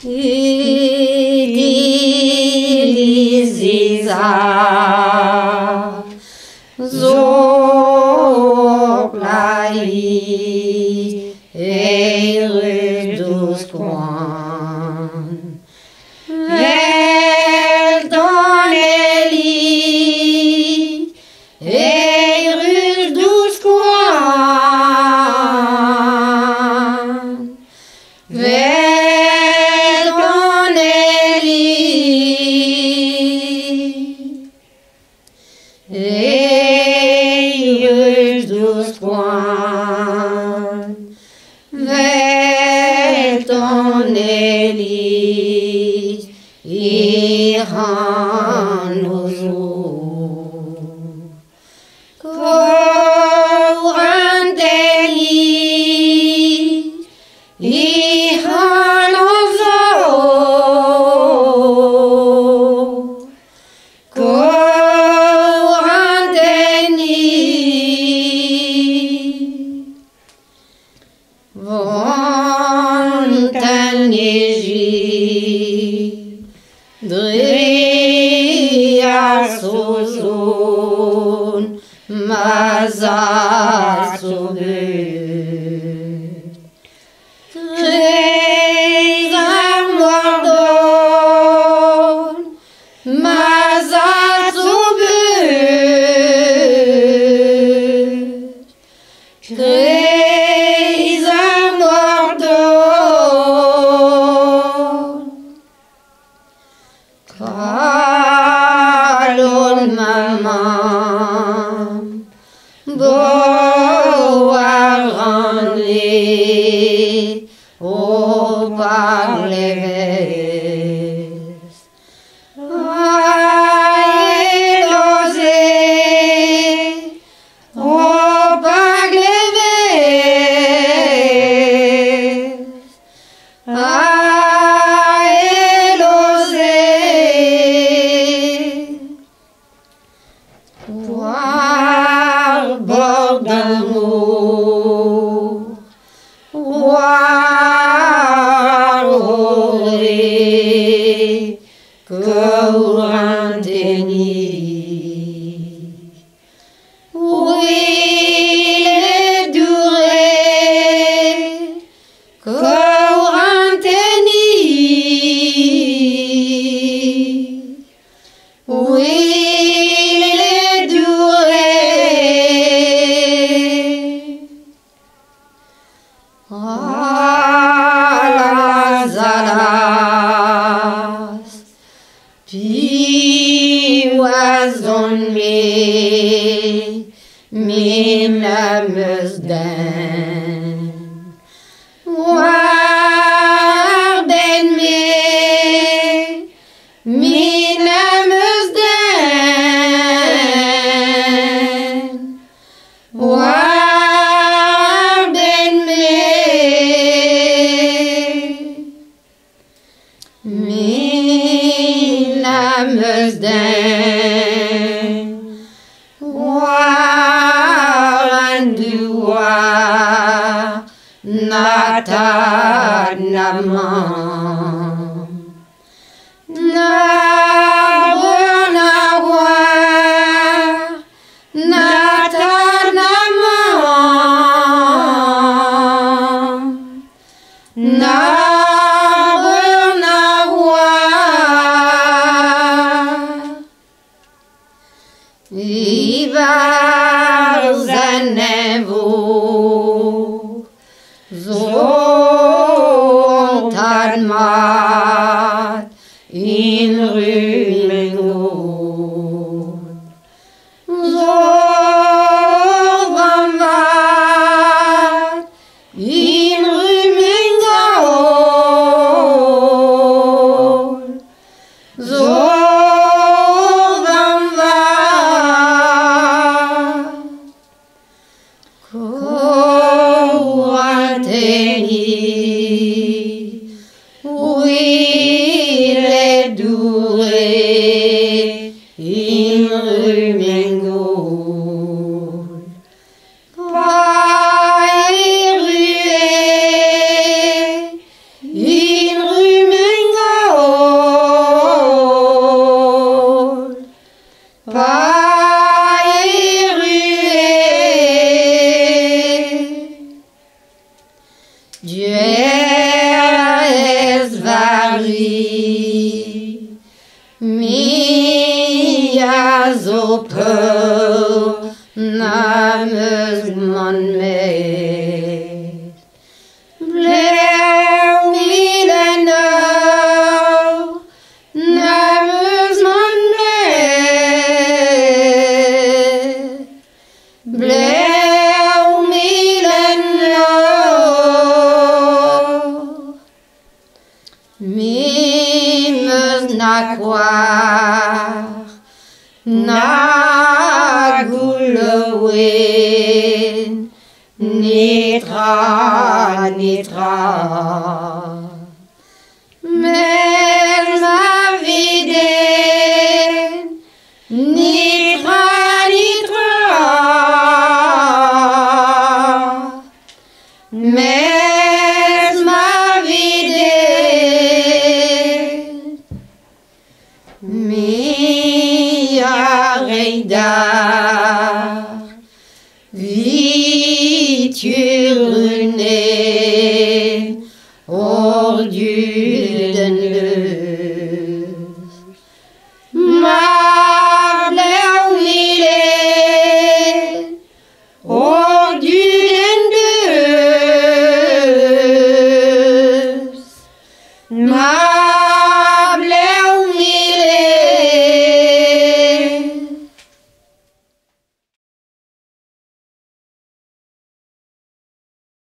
Idiliziza Zoplai Eirudusquan Veldoneli Eirudusquan Veltoneli Ihanuzu Koranteli Ihanuzu Suzun mazar subut Kreizar mordon mazar subut Kreizar mordon Mamam Boarandi O Parleves Aelose O Parleves Bord d'amour, Coranteni. Oui, les durées, Coranteni. Oui. Was on me, mina musden. War ben me, mina musden. War ben me, mina musden. Natanamam Nabunawa Natanamam Nabunawa Ivar Zanevu Zoltanmat in Rümengrund Zoltanmat in Rümengrund Zoltanmat Coranteni. In Rümengrund Pairue in Rümengrund zo peu namens man meid. Blew mileno namens man meid. Blew mileno mimes na kwar na gulewin nitra men ma viden nitra men ma viden mi reidar viturne or du